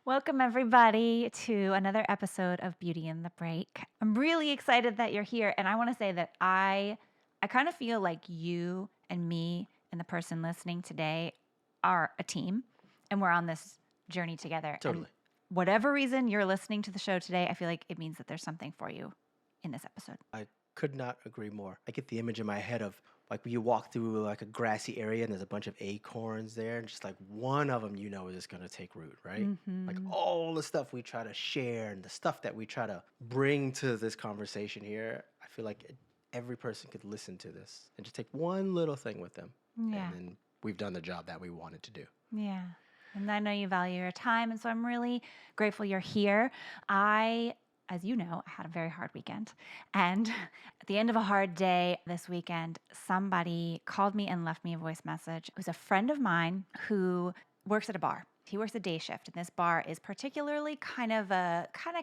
Welcome, everybody, to another episode of Beauty in the Break. I'm really excited that you're here. And I want to say that I kind of feel like you and me and the person listening today are a team, and we're on this journey together. Totally. And whatever reason you're listening to the show today, I feel like it means that there's something for you in this episode. I could not agree more. I get the image in my head of like when you walk through like a grassy area and there's a bunch of acorns there, and just like one of them, is just going to take root, right? Like all the stuff we try to share and the stuff that we try to bring to this conversation here, I feel like every person could listen to this and just take one little thing with them. Yeah. And then we've done the job that we wanted to do. Yeah. And I know you value your time. And so I'm really grateful you're here. As you know, I had a very hard weekend. And at the end of a hard day this weekend, somebody called me and left me a voice message. It was a friend of mine who works at a bar. He works a day shift, and this bar is particularly kind of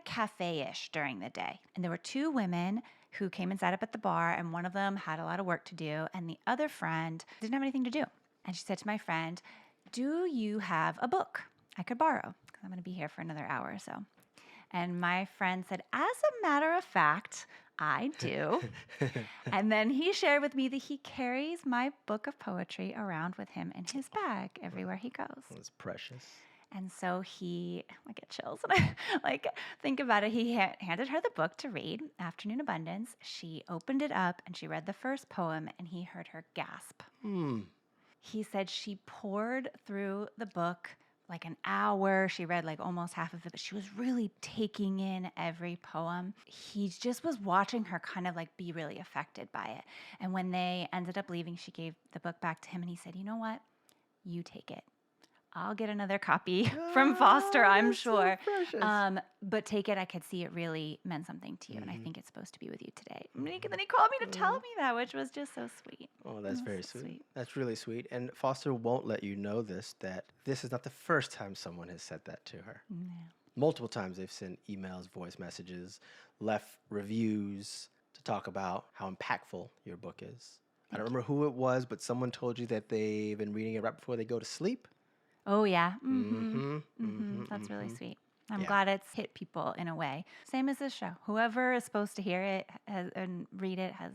cafe-ish during the day. And there were two women who came and sat up at the bar, and one of them had a lot of work to do, and the other friend didn't have anything to do. And she said to my friend, "Do you have a book I could borrow? Because I'm going to be here for another hour or so." And my friend said, "As a matter of fact, I do." And then he shared with me that he carries my book of poetry around with him in his bag everywhere he goes. It's precious. And so I get chills. And I think about it. He handed her the book to read, Afternoon Abundance. She opened it up and she read the first poem, and he heard her gasp. He said she poured through the book like an hour. She read like almost half of it, but she was really taking in every poem. He just was watching her kind of like be really affected by it. And when they ended up leaving, she gave the book back to him and he said, "You know what? You take it. I'll get another copy from Foster, I'm sure. So precious. But take it. I could see it really meant something to you, and I think it's supposed to be with you today." And then he called me to tell me that, which was just so sweet. Oh, that's very so sweet. That's really sweet. And Foster won't let you know that this is not the first time someone has said that to her. Yeah. Multiple times they've sent emails, voice messages, left reviews to talk about how impactful your book is. I don't remember who it was, but someone told you that they've been reading it right before they go to sleep. Oh, yeah. That's really sweet. I'm glad it's hit people in a way. Same as this show. Whoever is supposed to hear it and read it has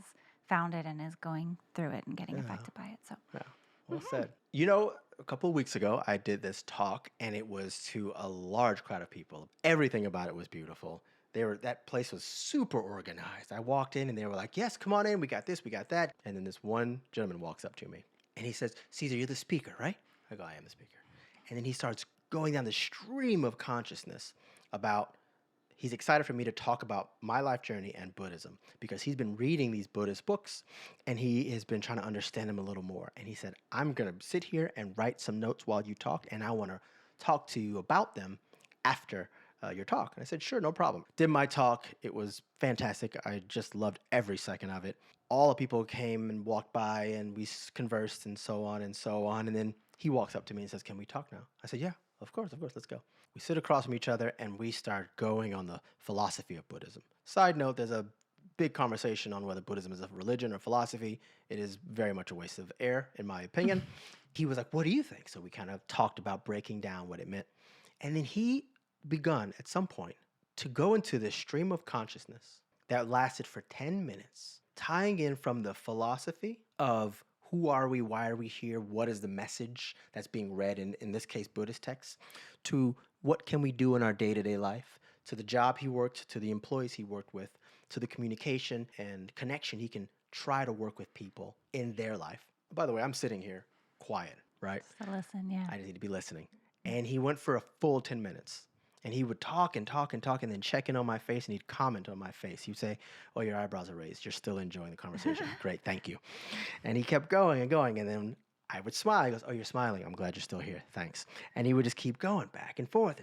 found it and is going through it and getting affected by it. So, Yeah, well said. A couple of weeks ago, I did this talk, and it was to a large crowd of people. Everything about it was beautiful. That place was super organized. I walked in, and they were like, "Yes, come on in. We got this, we got that." And then this one gentleman walks up to me, and he says, "Cesar, you're the speaker, right?" I go, "I am the speaker." And then he starts going down the stream of consciousness about he's excited for me to talk about my life journey and Buddhism because he's been reading these Buddhist books and he has been trying to understand them a little more. And he said, "I'm going to sit here and write some notes while you talk, and I want to talk to you about them after your talk." And I said, "Sure, no problem." Did my talk. It was fantastic. I just loved every second of it. All the people came and walked by and we conversed and so on and so on. And then he walks up to me and says, "Can we talk now?" I said, "Yeah, of course, let's go." We sit across from each other and we start going on the philosophy of Buddhism. Side note, there's a big conversation on whether Buddhism is a religion or philosophy. It is very much a waste of air, in my opinion. He was like, "What do you think?" So we kind of talked about breaking down what it meant. And then he begun at some point to go into this stream of consciousness that lasted for 10 minutes, tying in from the philosophy of who are we, why are we here, what is the message that's being read in this case, Buddhist texts, to what can we do in our day-to-day life, to the job he worked, to the employees he worked with, to the communication and connection he can try to work with people in their life. By the way, I'm sitting here quiet, right? So listen, yeah. I just need to be listening. And he went for a full 10 minutes. And he would talk and talk and talk and then check in on my face and he'd comment on my face. He'd say, "Oh, your eyebrows are raised. You're still enjoying the conversation." "Great, thank you." And he kept going and going. And then I would smile. He goes, "Oh, you're smiling. I'm glad you're still here. Thanks." And he would just keep going back and forth,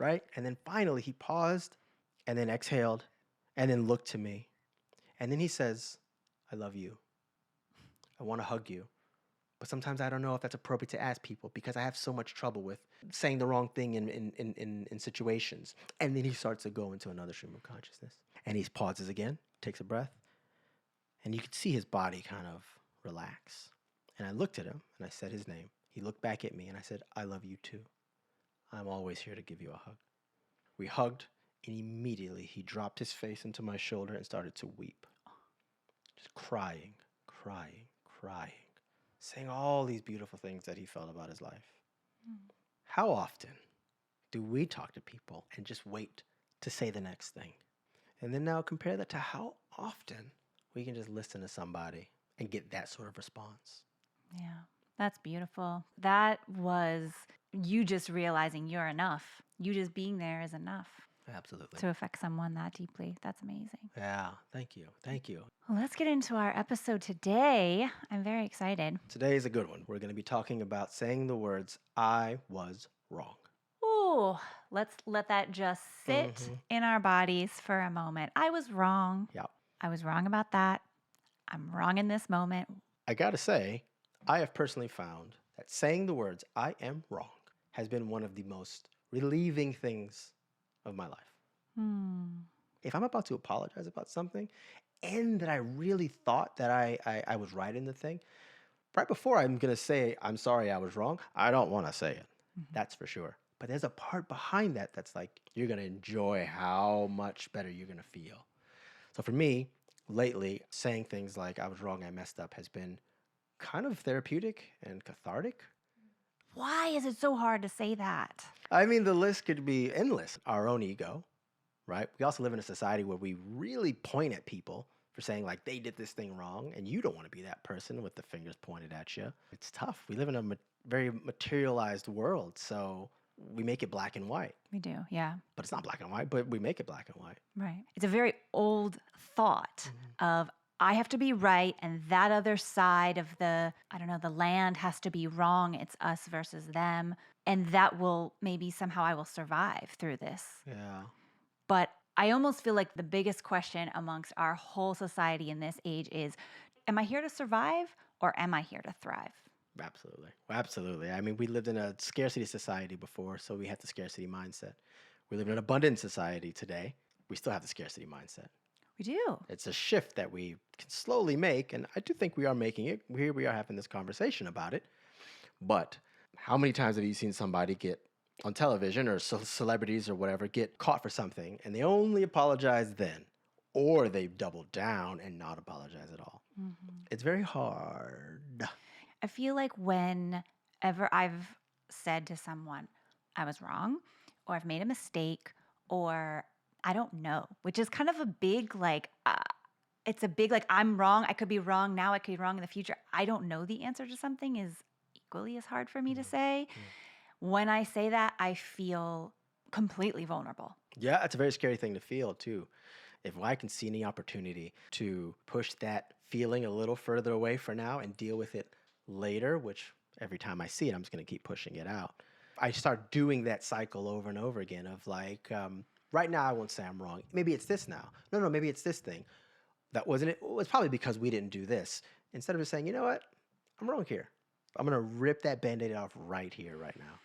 right? And then finally he paused and then exhaled and then looked to me. And then he says, "I love you. I want to hug you. But sometimes I don't know if that's appropriate to ask people because I have so much trouble with saying the wrong thing in situations." And then he starts to go into another stream of consciousness. And he pauses again, takes a breath, and you could see his body kind of relax. And I looked at him and I said his name. He looked back at me and I said, "I love you too. I'm always here to give you a hug. We hugged, and immediately he dropped his face into my shoulder and started to weep. Just crying, crying, crying, saying all these beautiful things that he felt about his life. How often do we talk to people and just wait to say the next thing? And then now compare that to how often we can just listen to somebody and get that sort of response. Yeah, that's beautiful. That was you just realizing you're enough. You just being there is enough Absolutely. to affect someone that deeply. That's amazing. Yeah, thank you. Thank you. Well, let's get into our episode today. I'm very excited. Today is a good one. We're going to be talking about saying the words, I was wrong. Ooh, let's let that just sit Mhm. in our bodies for a moment. I was wrong. Yeah. I was wrong about that. I'm wrong in this moment. I got to say, I have personally found that saying the words, I am wrong, has been one of the most relieving things of my life. If I'm about to apologize about something and that I really thought that I was right in the thing, right before I'm going to say, I'm sorry I was wrong, I don't want to say it. That's for sure. But there's a part behind that that's like, you're going to enjoy how much better you're going to feel. So for me, lately, saying things like, I was wrong, I messed up, has been kind of therapeutic and cathartic. Why is it so hard to say that? I mean, the list could be endless. Our own ego, right? We also live in a society where we really point at people for saying like they did this thing wrong, and you don't want to be that person with the fingers pointed at you. It's tough. We live in a very materialized world, so we make it black and white. We do, yeah. But it's not black and white, but we make it black and white. Right. It's a very old thought of I have to be right and that other side of the, I don't know, the land has to be wrong. It's us versus them. And that will maybe somehow I will survive through this. Yeah. But I almost feel like the biggest question amongst our whole society in this age is, am I here to survive or am I here to thrive? Absolutely. Absolutely. I mean, we lived in a scarcity society before, so we had the scarcity mindset. We live in an abundant society today. We still have the scarcity mindset. We do. It's a shift that we can slowly make, and I do think we are making it. Here we are having this conversation about it. But how many times have you seen somebody get on television or celebrities or whatever get caught for something and they only apologize then, or they've doubled down and not apologize at all? It's very hard. I feel like whenever I've said to someone, I was wrong, or I've made a mistake, or I don't know, which is kind of a big, it's a big, I'm wrong. I could be wrong now. I could be wrong in the future. I don't know the answer to something is equally as hard for me to say. When I say that, I feel completely vulnerable. Yeah, it's a very scary thing to feel too. If I can see any opportunity to push that feeling a little further away for now and deal with it later, which every time I see it, I'm just going to keep pushing it out. I start doing that cycle over and over again of right now I won't say I'm wrong. Maybe it's this now. No, maybe it's this thing. That wasn't it. It was probably because we didn't do this. Instead of just saying, you know what, I'm wrong here. I'm going to rip that Band-Aid off right here, right now.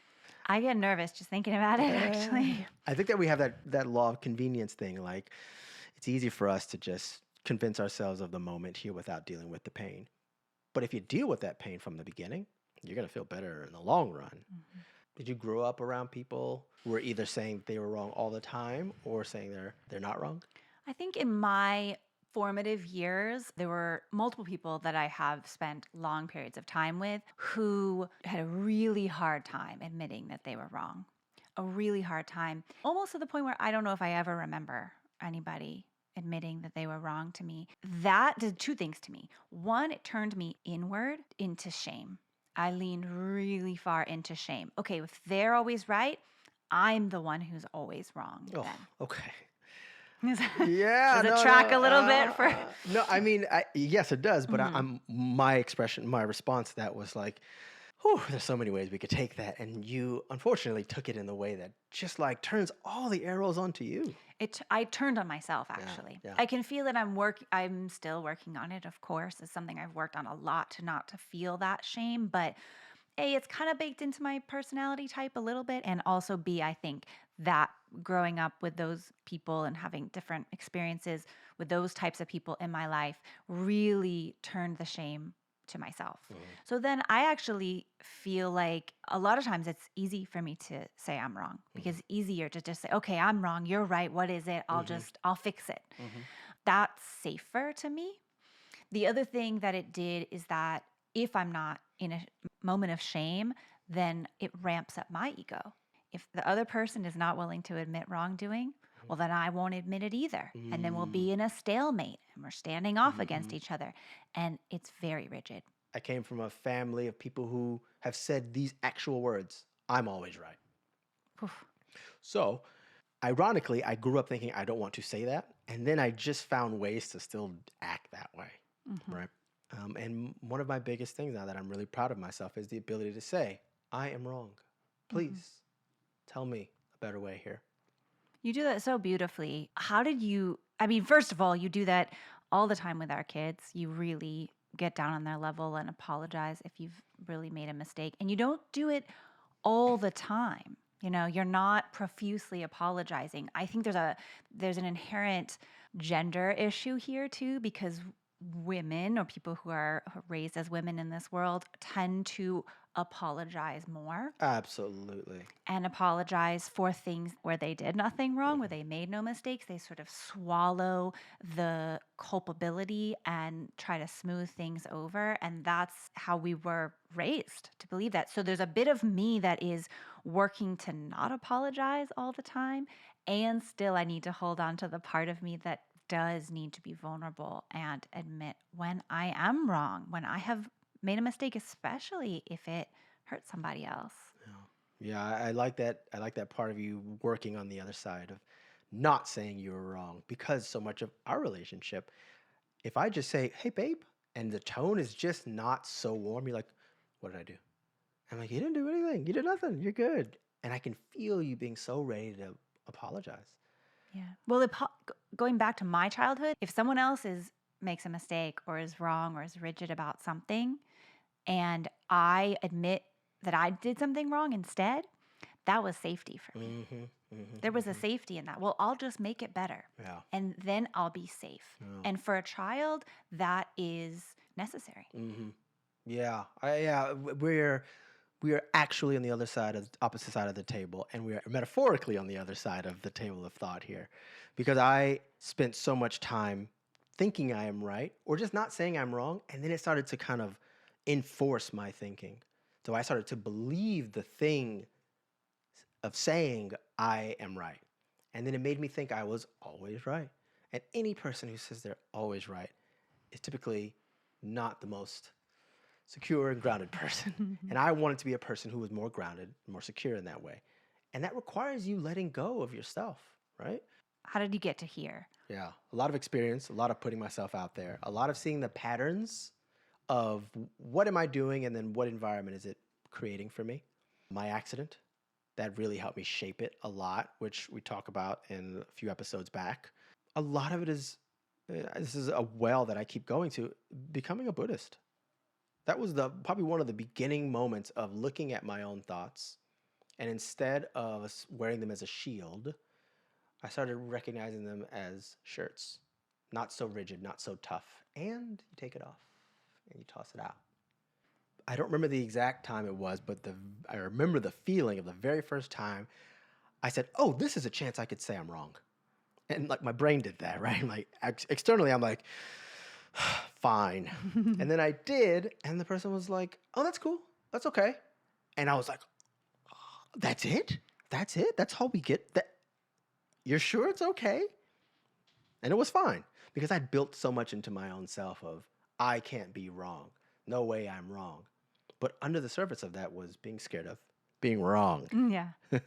I get nervous just thinking about it, actually. I think that we have that law of convenience thing. Like, it's easy for us to just convince ourselves of the moment here without dealing with the pain. But if you deal with that pain from the beginning, you're going to feel better in the long run. Did you grow up around people who were either saying they were wrong all the time or saying they're not wrong? I think in my formative years, there were multiple people that I have spent long periods of time with who had a really hard time admitting that they were wrong. A really hard time, almost to the point where I don't know if I ever remember anybody admitting that they were wrong to me. That did two things to me. One, it turned me inward into shame. I leaned really far into shame. Okay, if they're always right, I'm the one who's always wrong Oh, then. okay. Yeah, does it track a little bit for? No, I mean, yes, it does. But my response to that was like, whew, there's so many ways we could take that, and you unfortunately took it in the way that just turns all the arrows onto you. I turned on myself, actually. Yeah. I can feel that I'm still working on it, of course. It's something I've worked on a lot to feel that shame. But A, it's kind of baked into my personality type a little bit. And also B, I think that growing up with those people and having different experiences with those types of people in my life really turned the shame to myself. Mhm. So then I actually feel like a lot of times it's easy for me to say I'm wrong because it's easier to just say, okay, I'm wrong. You're right. What is it? I'll fix it. Mhm. That's safer to me. The other thing that it did is that if I'm not in a moment of shame, then it ramps up my ego. If the other person is not willing to admit wrongdoing, well, then I won't admit it either. And then we'll Mm. be in a stalemate and we're standing off against Mhm. each other. And it's very rigid. I came from a family of people who have said these actual words, I'm always right. Oof. So, ironically, I grew up thinking I don't want to say that. And then I just found ways to still act that way. Mhm. Right. And one of my biggest things now that I'm really proud of myself is the ability to say, I am wrong. Mhm. Please tell me a better way here. You do that so beautifully. How did you, I mean, first of all, you do that all the time with our kids. You really get down on their level and apologize if you've really made a mistake. And you don't do it all the time. You're not profusely apologizing. I think there's an inherent gender issue here too, because women or people who are raised as women in this world tend to apologize more Absolutely. and apologize for things where they did nothing wrong, where they made no mistakes. They sort of swallow the culpability and try to smooth things over. And that's how we were raised to believe that. So there's a bit of me that is working to not apologize all the time. And still, I need to hold on to the part of me that does need to be vulnerable and admit when I am wrong, when I have made a mistake, especially if it hurts somebody else. Yeah, I like that. I like that part of you working on the other side of not saying you were wrong because so much of our relationship, if I just say, hey, babe, and the tone is just not so warm, you're like, what did I do? I'm like, you didn't do anything. You did nothing. You're good. And I can feel you being so ready to apologize. Yeah. Well, going back to my childhood, if someone else makes a mistake or is wrong or is rigid about something, and I admit that I did something wrong instead, that was safety for me. There was a safety in that. Well, I'll just make it better, Yeah. and then I'll be safe. Yeah. And for a child, that is necessary. Yeah. We are actually on the other side of opposite side of the table, and we are metaphorically on the other side of the table of thought here, because I spent so much time thinking I am right, or just not saying I'm wrong, and then it started to kind of enforce my thinking. So I started to believe the thing of saying I am right, and then it made me think I was always right. And any person who says they're always right is typically not the most secure and grounded person. And I wanted to be a person who was more grounded, more secure in that way. And that requires you letting go of yourself, right? How did you get to here? Yeah. A lot of experience, a lot of putting myself out there, a lot of seeing the patterns of what am I doing and then what environment is it creating for me. My accident, that really helped me shape it a lot, which we talk about in a few episodes back. A lot of it is, this is a well that I keep going to, becoming a Buddhist. That was probably one of the beginning moments of looking at my own thoughts. And instead of wearing them as a shield, I started recognizing them as shirts. Not so rigid, not so tough. And you take it off and you toss it out. I don't remember the exact time it was, but I remember the feeling of the very first time I said, oh, this is a chance I could say I'm wrong. And like my brain did that, right? Like externally, I'm like, fine. And then I did, and the person was like, oh, that's cool. That's okay. And I was like, oh, that's it? That's it? That's how we get that? You're sure it's okay? And it was fine because I'd built so much into my own self of, I can't be wrong. No way I'm wrong. But under the surface of that was being scared of being wrong. Yeah.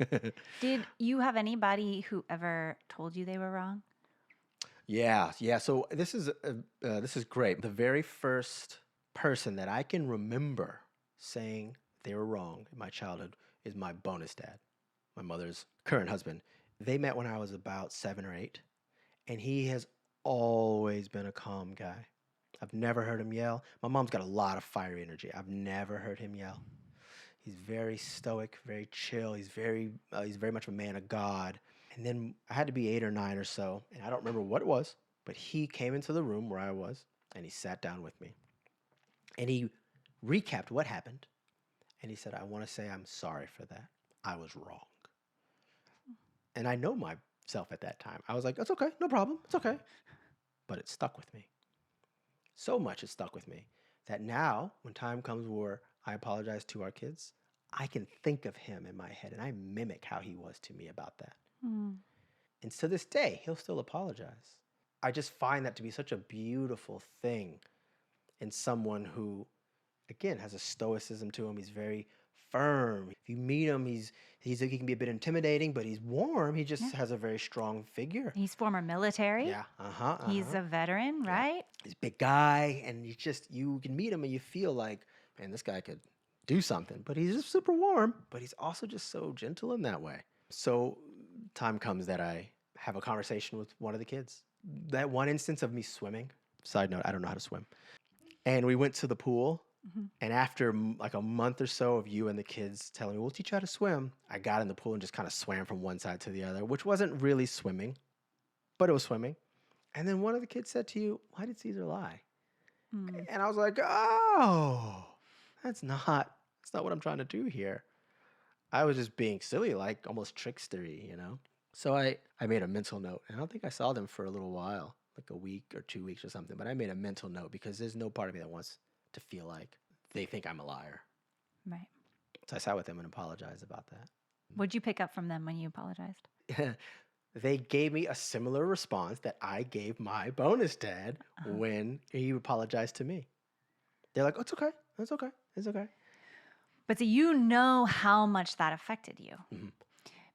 Did you have anybody who ever told you they were wrong? Yeah. So this is great. The very first person that I can remember saying they were wrong in my childhood is my bonus dad, my mother's current husband. They met when I was about 7 or 8, and he has always been a calm guy. I've never heard him yell. My mom's got a lot of fiery energy. I've never heard him yell. He's very stoic, very chill. He's very much a man of God. And then I had to be 8 or 9 or so, and I don't remember what it was, but he came into the room where I was, and he sat down with me. And he recapped what happened. And he said, I want to say I'm sorry for that. I was wrong. And I know myself at that time. I was like, that's okay. No problem. It's okay. But it stuck with me. So much it stuck with me that now when time comes where I apologize to our kids, I can think of him in my head and I mimic how he was to me about that. Mm. And to this day, he'll still apologize. I just find that to be such a beautiful thing in someone who, again, has a stoicism to him. He's very firm. If you meet him, he can be a bit intimidating, but he's warm. He just has a very strong figure. He's former military. Yeah. He's a veteran, Yeah. right? He's a big guy, and you can meet him and you feel like, man, this guy could do something. But he's just super warm, but he's also just so gentle in that way. So time comes that I have a conversation with one of the kids. That one instance of me swimming, side note, I don't know how to swim. And we went to the pool. And after like a month or so of you and the kids telling me, we'll teach you how to swim, I got in the pool and just kind of swam from one side to the other, which wasn't really swimming, but it was swimming. And then one of the kids said to you, why did Cesar lie? And I was like, oh, that's not what I'm trying to do here. I was just being silly, like almost trickstery, So I made a mental note. And I don't think I saw them for a little while, like a week or 2 weeks or something. But I made a mental note because there's no part of me that wants to feel like they think I'm a liar. Right. So I sat with them and apologized about that. What'd you pick up from them when you apologized? They gave me a similar response that I gave my bonus dad when he apologized to me. They're like, oh, it's okay. It's okay. It's okay. But so you know how much that affected you. Mm-hmm.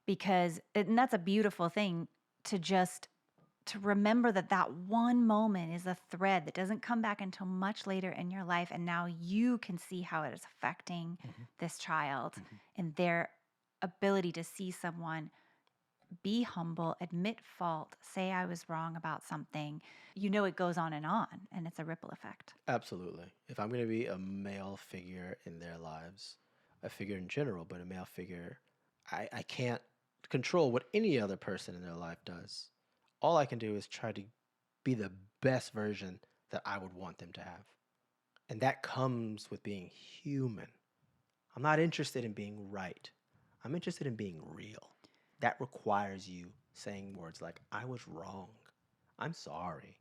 Because, and that's a beautiful thing to remember that one moment is a thread that doesn't come back until much later in your life. And now you can see how it is affecting this child and their ability to see someone be humble, admit fault, say I was wrong about something. It goes on and it's a ripple effect. Absolutely. If I'm going to be a male figure in their lives, a figure in general, but a male figure, I can't control what any other person in their life does. All I can do is try to be the best version that I would want them to have. And that comes with being human. I'm not interested in being right. I'm interested in being real. That requires you saying words like, I was wrong. I'm sorry.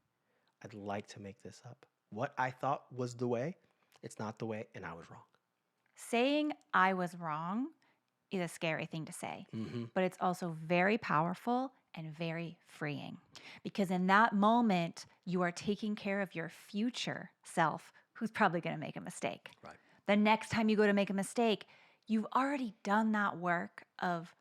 I'd like to make this up. What I thought was the way, it's not the way, and I was wrong. Saying I was wrong is a scary thing to say, but it's also very powerful and very freeing, because in that moment, you are taking care of your future self, who's probably going to make a mistake. Right. The next time you go to make a mistake, you've already done that work of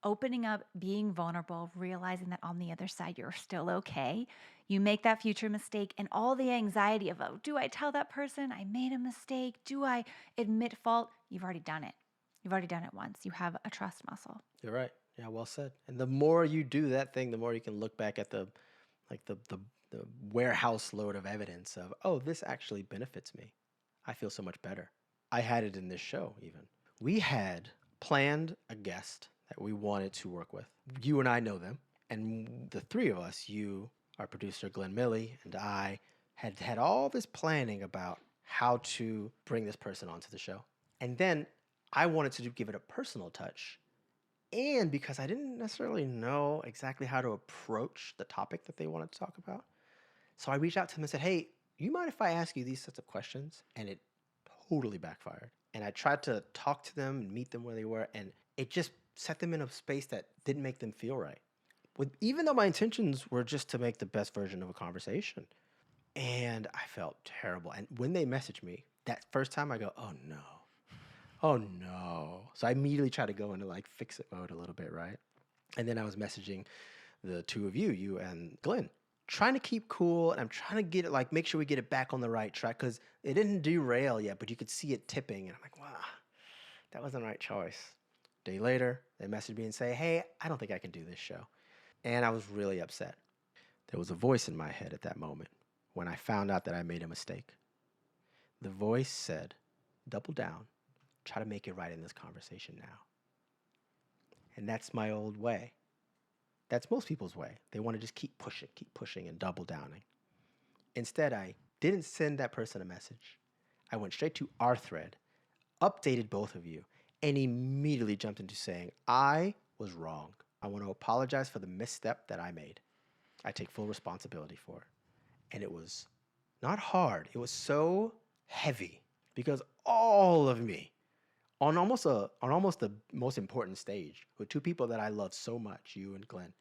opening up, being vulnerable, realizing that on the other side, you're still okay. You make that future mistake and all the anxiety of, oh, do I tell that person I made a mistake? Do I admit fault? You've already done it. You've already done it once. You have a trust muscle. You're right. Yeah, well said. And the more you do that thing, the more you can look back at the warehouse load of evidence of, oh, this actually benefits me. I feel so much better. I had it in this show even. We had planned a guest that we wanted to work with. You and I know them. And the three of us, you, our producer Glenn Milley, and I, had all this planning about how to bring this person onto the show. And then I wanted to give it a personal touch. And because I didn't necessarily know exactly how to approach the topic that they wanted to talk about. So I reached out to them and said, hey, you mind if I ask you these sets of questions? And it totally backfired. And I tried to talk to them and meet them where they were. And it just set them in a space that didn't make them feel right. Even though my intentions were just to make the best version of a conversation. And I felt terrible. And when they messaged me, that first time I go, oh no. Oh no. So I immediately try to go into like fix it mode a little bit, right? And then I was messaging the two of you and Glenn, trying to keep cool. And I'm trying to get it, like, make sure we get it back on the right track because it didn't derail yet, but you could see it tipping. And I'm like, wow, that wasn't the right choice. Day later, they messaged me and say, hey, I don't think I can do this show. And I was really upset. There was a voice in my head at that moment when I found out that I made a mistake. The voice said, double down. Try to make it right in this conversation now. And that's my old way. That's most people's way. They want to just keep pushing and double downing. Instead, I didn't send that person a message. I went straight to our thread, updated both of you, and immediately jumped into saying, I was wrong. I want to apologize for the misstep that I made. I take full responsibility for it. And it was not hard. It was so heavy because all of me on almost the most important stage with two people that I love so much, you and Glenn,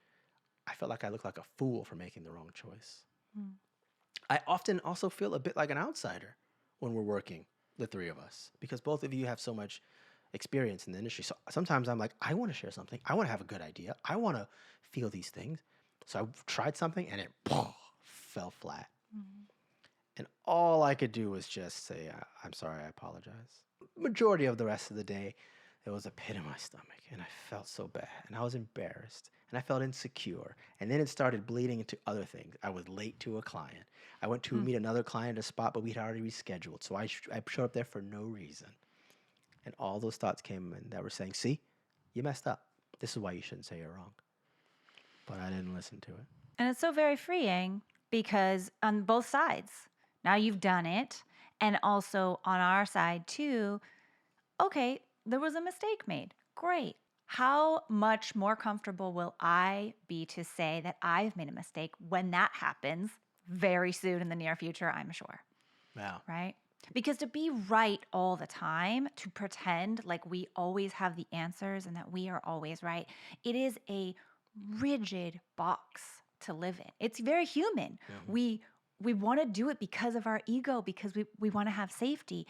I felt like I looked like a fool for making the wrong choice. Mm. I often also feel a bit like an outsider when we're working, the three of us, because both of you have so much experience in the industry. So sometimes I'm like, I want to share something. I want to have a good idea. I want to feel these things. So I tried something and it fell flat. Mm. And all I could do was just say, I'm sorry, I apologize. Majority of the rest of the day, there was a pit in my stomach and I felt so bad and I was embarrassed and I felt insecure. And then it started bleeding into other things. I was late to a client. I went to meet another client at a spot, but we'd already rescheduled. So I showed up there for no reason. And all those thoughts came in that were saying, see, you messed up. This is why you shouldn't say you're wrong. But I didn't listen to it. And it's so very freeing because on both sides, now you've done it. And also on our side too, okay, there was a mistake made. Great. How much more comfortable will I be to say that I've made a mistake when that happens very soon in the near future, I'm sure. Wow. Right? Because to be right all the time, to pretend like we always have the answers and that we are always right, it is a rigid box to live in. It's very human. Mhm. We want to do it because of our ego, because we want to have safety,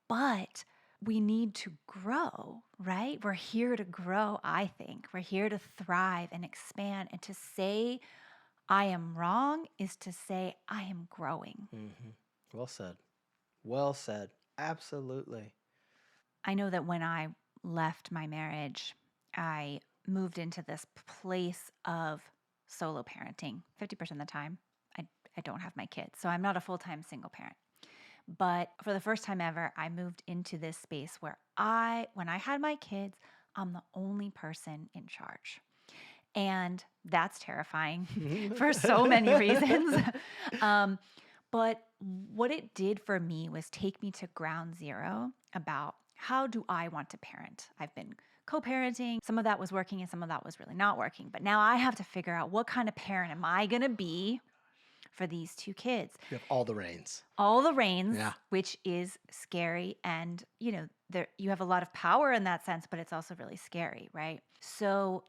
but we need to grow, right? We're here to grow, I think. We're here to thrive and expand. And to say I am wrong is to say I am growing. Mm-hmm. Well said. Well said. Absolutely. I know that when I left my marriage, I moved into this place of solo parenting 50% of the time. I don't have my kids, so I'm not a full-time single parent. But for the first time ever, I moved into this space where when I had my kids, I'm the only person in charge. And that's terrifying for so many reasons. But what it did for me was take me to ground zero about how do I want to parent. I've been co-parenting. Some of that was working and some of that was really not working. But now I have to figure out what kind of parent am I going to be for these two kids. You have all the reins. All the reins, Yeah. which is scary. And, you have a lot of power in that sense, but it's also really scary, right? So,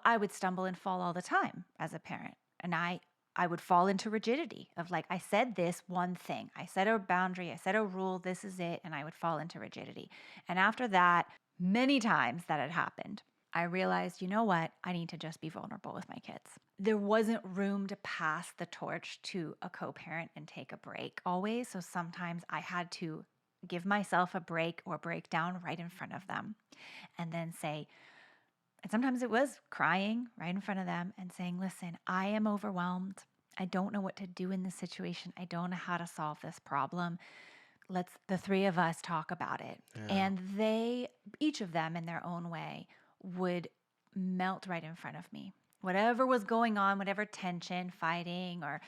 I would stumble and fall all the time as a parent. And I would fall into rigidity of like, I said this one thing. I set a boundary. I set a rule. This is it. And I would fall into rigidity. And after that, many times that had happened, I realized, you know what? I need to just be vulnerable with my kids. There wasn't room to pass the torch to a co-parent and take a break always. So sometimes I had to give myself a break or break down right in front of them and then say, and sometimes it was crying right in front of them and saying, listen, I am overwhelmed. I don't know what to do in this situation. I don't know how to solve this problem. Let's the three of us talk about it. Yeah. And each of them in their own way, would melt right in front of me. Whatever was going on, whatever tension, fighting, or,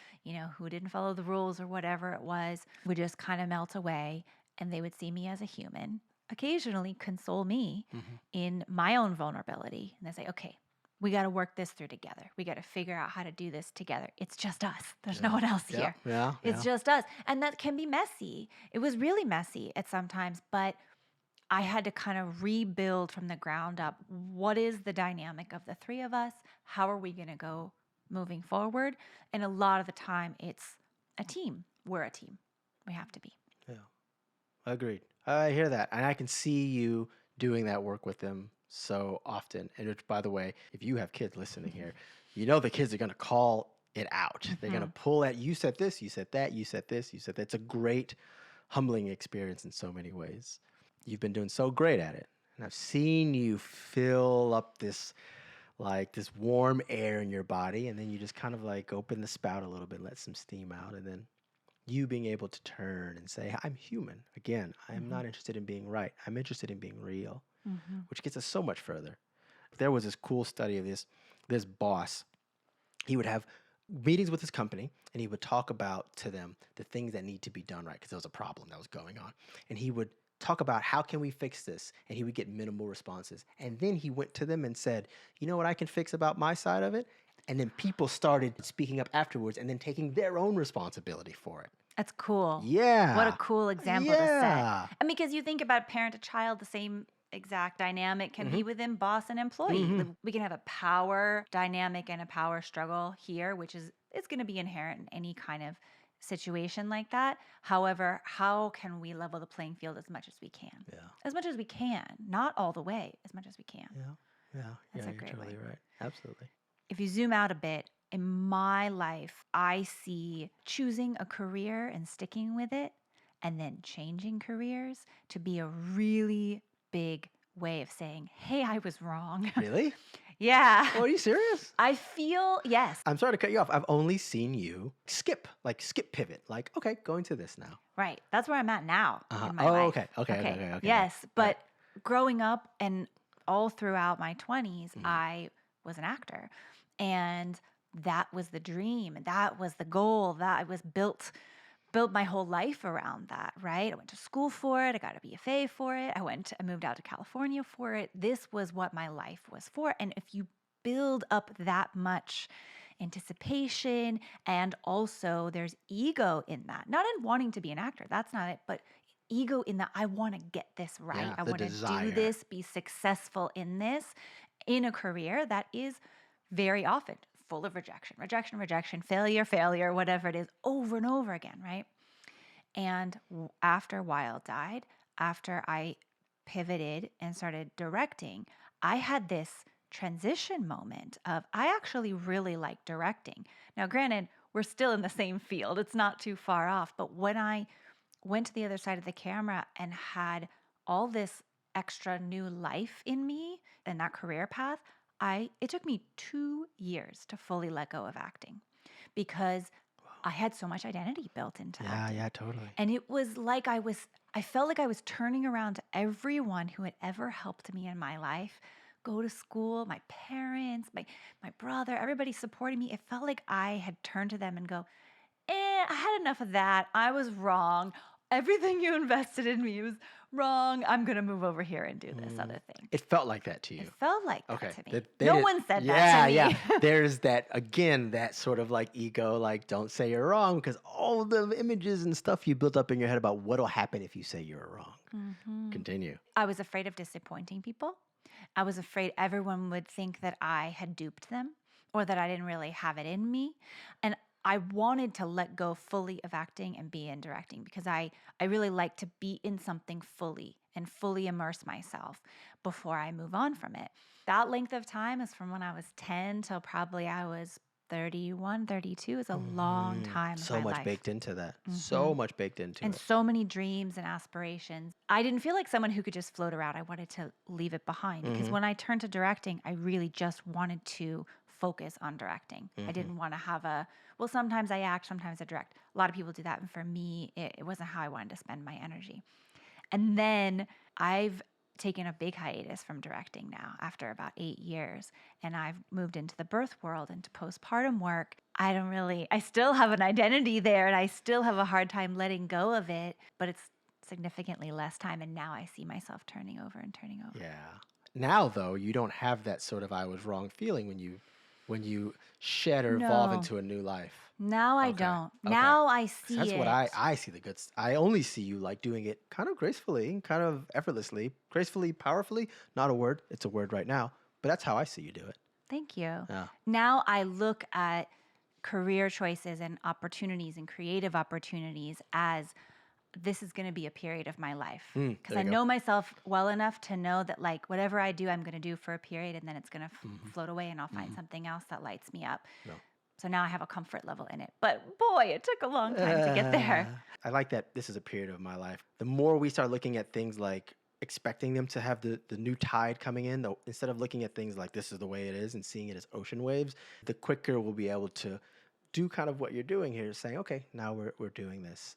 who didn't follow the rules or whatever it was, would just kind of melt away. And they would see me as a human, occasionally console me in my own vulnerability. And they say, okay, we got to work this through together. We got to figure out how to do this together. It's just us. There's no one else here. Yeah. It's just us. And that can be messy. It was really messy at sometimes, but I had to kind of rebuild from the ground up. What is the dynamic of the three of us? How are we going to go moving forward? And a lot of the time, it's a team. We're a team. We have to be. Yeah. Agreed. I hear that. And I can see you doing that work with them so often. And which, by the way, if you have kids listening here, the kids are going to call it out. They're going to pull at, you said this, you said that, you said this, you said that. It's a great, humbling experience in so many ways. You've been doing so great at it. And I've seen you fill up this warm air in your body. And then you just kind of like open the spout a little bit, let some steam out. And then you being able to turn and say, I'm human. Again, I'm not interested in being right. I'm interested in being real, which gets us so much further. There was this cool study of this boss. He would have meetings with his company, and he would talk about to them the things that need to be done right because there was a problem that was going on. And he would talk about how can we fix this, and he would get minimal responses. And then he went to them and said, "You know what I can fix about my side of it?" And then people started speaking up afterwards and then taking their own responsibility for it. That's cool. What a Yeah. cool example to set. Yeah. And because you think about parent to child, the same exact dynamic can be within boss and employee. We can have a power dynamic and a power struggle here, which is it's going to be inherent in any kind of situation like that. However, how can we level the playing field as much as we can? Yeah. As much as we can, not all the way, as much as we can. Yeah. Yeah. That's Yeah, a you're great totally way. right. Absolutely. If you zoom out a bit, in my life, I see choosing a career and sticking with it and then changing careers to be a really big way of saying, hey, I was wrong. Really? Yeah. Oh, are you serious? I feel, yes, I'm sorry to cut you off. I've only seen you skip pivot. Like, okay, going to this now. right. That's where I'm at now in my Oh, life. okay. Yes, All but right. growing up and all throughout my 20s, I was an actor. And that was the dream. That was the goal. That I was built my whole life around that, right? I went to school for it. I got a BFA for it. I moved out to California for it. This was what my life was for. And if you build up that much anticipation, and also there's ego in that, not in wanting to be an actor, that's not it, but ego in that I want to get this right. Yeah, I the want to do desire. this, be successful in this, in a career that is very often full of rejection, failure, whatever it is, over and over again, right? And after Wild died, after I pivoted and started directing, I had this transition moment of I actually really like directing. Now, granted, we're still in the same field, it's not too far off, but when I went to the other side of the camera and had all this extra new life in me and that career path, it took me 2 years to fully let go of acting because I had so much identity built into acting. Yeah, totally. And it was like I felt like I was turning around to everyone who had ever helped me in my life go to school, my parents, my brother, everybody supporting me. It felt like I had turned to them and go, I had enough of that. I was wrong. Everything you invested in me was wrong. I'm going to move over here and do this other thing. It felt like that to you. It felt like that Okay. to me. They No did- one said that to me. Yeah. There's that, again, that sort of like ego, like don't say you're wrong because all the images and stuff you built up in your head about what'll happen if you say you're wrong. Continue. I was afraid of disappointing people. I was afraid everyone would think that I had duped them or that I didn't really have it in me. And I wanted to let go fully of acting and be in directing because I really like to be in something fully and fully immerse myself before I move on from it. That length of time is from when I was 10 till probably I was 31, 32 is a long time So of my much life. baked into that. So much baked into And it. so many dreams and aspirations. I didn't feel like someone who could just float around. I wanted to leave it behind because when I turned to directing, I really just wanted to focus on directing. I didn't want to have well, sometimes I act, sometimes I direct. A lot of people do that. And for me, it wasn't how I wanted to spend my energy. And then I've taken a big hiatus from directing now after about 8 years. And I've moved into the birth world, into postpartum work. I still have an identity there and I still have a hard time letting go of it, but it's significantly less time. And now I see myself turning over. Yeah. Now, though, you don't have that sort of I was wrong feeling when you shed or evolve No. into a new life. Now I Okay, don't. okay. Now I see That's it. what I see the good. I only see you like doing it kind of gracefully, kind of effortlessly, gracefully, powerfully. Not a word. It's a word right now, but that's how I see you do it. Thank you. Yeah. Now I look at career choices and opportunities and creative opportunities as this is going to be a period of my life because there I you go. know myself well enough to know that like whatever I do, I'm going to do for a period and then it's going to float away and I'll find something else that lights me up. No. So now I have a comfort level in it. But boy, it took a long time to get there. I like that this is a period of my life. The more we start looking at things like expecting them to have the new tide coming in, instead of looking at things like this is the way it is and seeing it as ocean waves, the quicker we'll be able to do kind of what you're doing here, saying, okay, now we're doing this.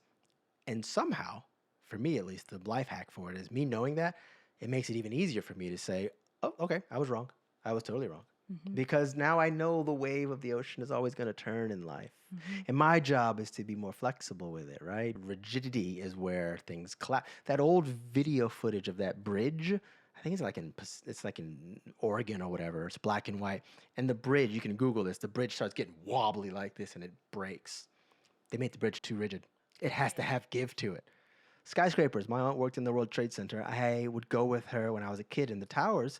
And somehow, for me at least, the life hack for it is me knowing that, it makes it even easier for me to say, oh, okay, I was wrong. I was totally wrong. because now I know the wave of the ocean is always going to turn in life. Mm-hmm. And my job is to be more flexible with it, right? Rigidity is where things collapse. That old video footage of that bridge, I think it's like in Oregon or whatever. It's black and white. And the bridge, you can Google this, the bridge starts getting wobbly like this and it breaks. They made the bridge too rigid. It has to have give to it. Skyscrapers. My aunt worked in the World Trade Center. I would go with her when I was a kid in the towers,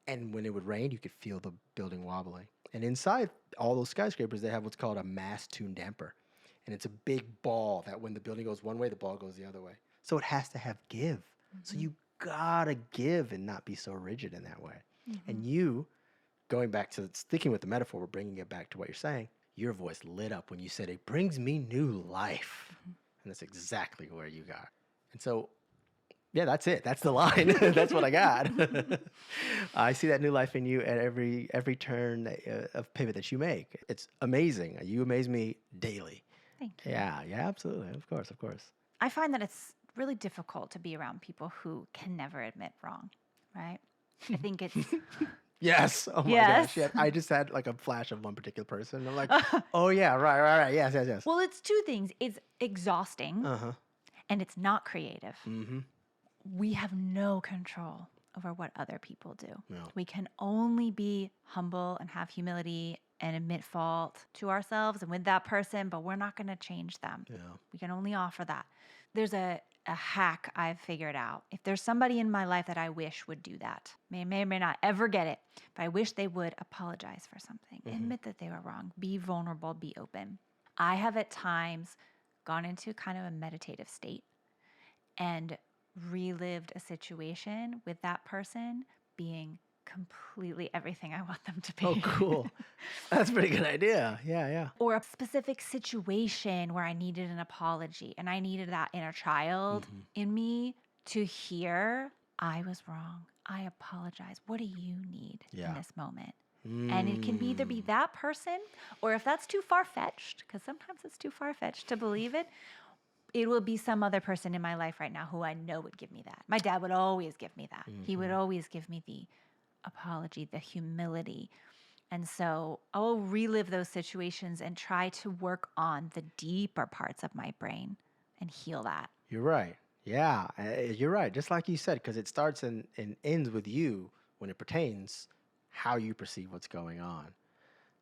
and when it would rain, you could feel the building wobbling. And inside all those skyscrapers, they have what's called a mass tune damper. And it's a big ball that when the building goes one way, the ball goes the other way. So it has to have give. So you gotta give and not be so rigid in that way. And you, going back to sticking with the metaphor, we're bringing it back to what you're saying. Your voice lit up when you said, it brings me new life. And that's exactly where you got. And so, yeah, that's it. That's the line. That's what I got. I see that new life in you at every turn of pivot that you make. It's amazing. You amaze me daily. Thank you. Yeah, absolutely. Of course. I find that it's really difficult to be around people who can never admit wrong, right? I think it's... Yes. Oh my Yes. gosh. Yeah. I just had like a flash of one particular person. I'm like, oh yeah, right. Yes. Well, it's two things. It's exhausting Uh-huh. and it's not creative. Mm-hmm. We have no control over what other people do. No. We can only be humble and have humility and admit fault to ourselves and with that person, but we're not going to change them. Yeah. We can only offer that. There's a hack I've figured out. If there's somebody in my life that I wish would do that, may or may not ever get it, but I wish they would apologize for something, admit that they were wrong, be vulnerable, be open. I have at times gone into kind of a meditative state and relived a situation with that person being completely everything I want them to be. Oh, cool. That's a pretty good idea. Yeah. Or a specific situation where I needed an apology and I needed that inner child in me to hear, I was wrong. I apologize. What do you need in this moment? And it can either be that person, or if that's too far-fetched, because sometimes it's too far-fetched to believe it, it will be some other person in my life right now who I know would give me that. My dad would always give me that. He would always give me the apology, the humility. And so I'll relive those situations and try to work on the deeper parts of my brain and heal that. You're right. Yeah, you're right. Just like you said, because it starts and ends with you when it pertains how you perceive what's going on.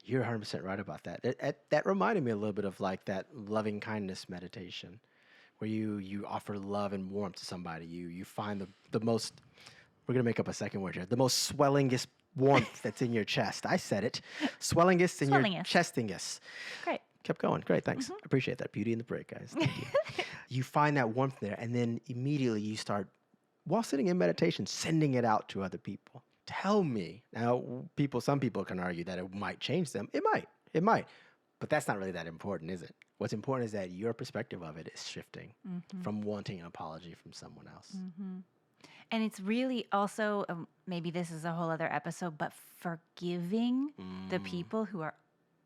You're 100% right about that. That reminded me a little bit of like that loving kindness meditation where you offer love and warmth to somebody. You find the most, we're going to make up a second word here, the most swellingest warmth that's in your chest. I said it. Swellingest in your chestingest. Great. Kept going. Great. Thanks. Appreciate that. Beauty in the break, guys. Thank you. You find that warmth there, and then immediately you start, while sitting in meditation, sending it out to other people. Tell me. Now, some people can argue that it might change them. It might. But that's not really that important, is it? What's important is that your perspective of it is shifting from wanting an apology from someone else. And it's really also, maybe this is a whole other episode, but forgiving the people who are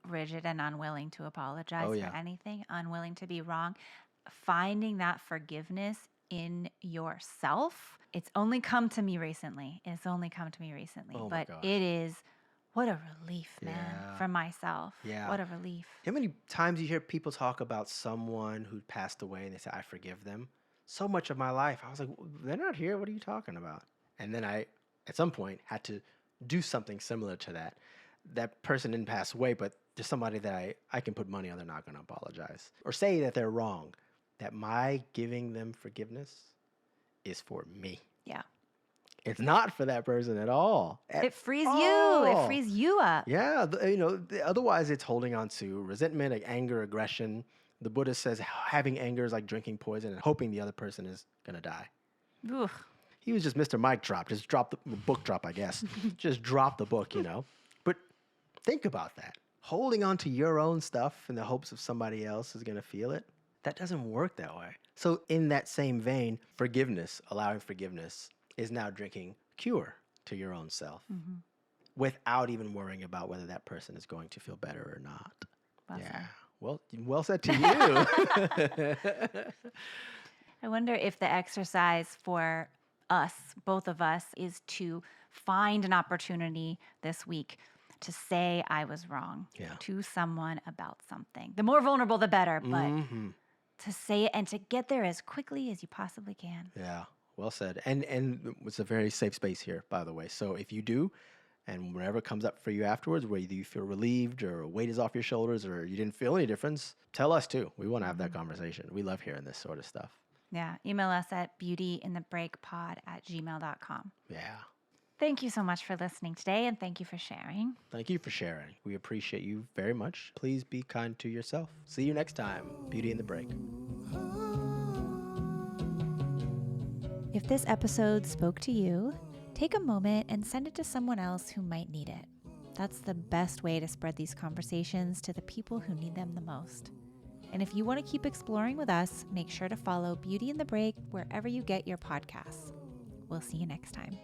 rigid and unwilling to apologize for anything, unwilling to be wrong, finding that forgiveness in yourself. It's only come to me recently. Oh but my gosh. it is, what a relief, man, for myself. Yeah. What a relief. How many times you hear people talk about someone who passed away and they say, I forgive them? So much of my life, I was like, they're not here. What are you talking about? And then I, at some point, had to do something similar to that. That person didn't pass away, but there's somebody that I can put money on they're not going to apologize. Or say that they're wrong. That my giving them forgiveness is for me. Yeah. It's not for that person at all. It frees you. It frees you up. Yeah. Otherwise, it's holding on to resentment, like anger, aggression. The Buddha says having anger is like drinking poison and hoping the other person is going to die. Oof. He was just Mr. Mic Drop. Just drop the book drop, I guess. Just drop the book, But think about that. Holding on to your own stuff in the hopes of somebody else is going to feel it. That doesn't work that way. So in that same vein, forgiveness, allowing forgiveness, is now drinking cure to your own self without even worrying about whether that person is going to feel better or not. Awesome. Yeah. Well said to you. I wonder if the exercise for us, both of us, is to find an opportunity this week to say I was wrong Yeah. to someone about something. The more vulnerable, the better, but Mm-hmm. to say it and to get there as quickly as you possibly can. Yeah. Well said. And it's a very safe space here, by the way. So if you do, and whenever it comes up for you afterwards, whether you feel relieved or a weight is off your shoulders or you didn't feel any difference, tell us too. We want to have that conversation. We love hearing this sort of stuff. Yeah. Email us at beautyinthebreakpod@gmail.com. Yeah. Thank you so much for listening today, and thank you for sharing. Thank you for sharing. We appreciate you very much. Please be kind to yourself. See you next time. Beauty in the Break. If this episode spoke to you, take a moment and send it to someone else who might need it. That's the best way to spread these conversations to the people who need them the most. And if you want to keep exploring with us, make sure to follow Beauty in the Break wherever you get your podcasts. We'll see you next time.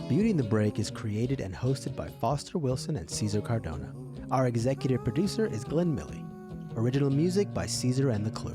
Beauty in the Break is created and hosted by Foster Wilson and Cesar Cardona. Our executive producer is Glenn Milley. Original music by Cesar and the Clue.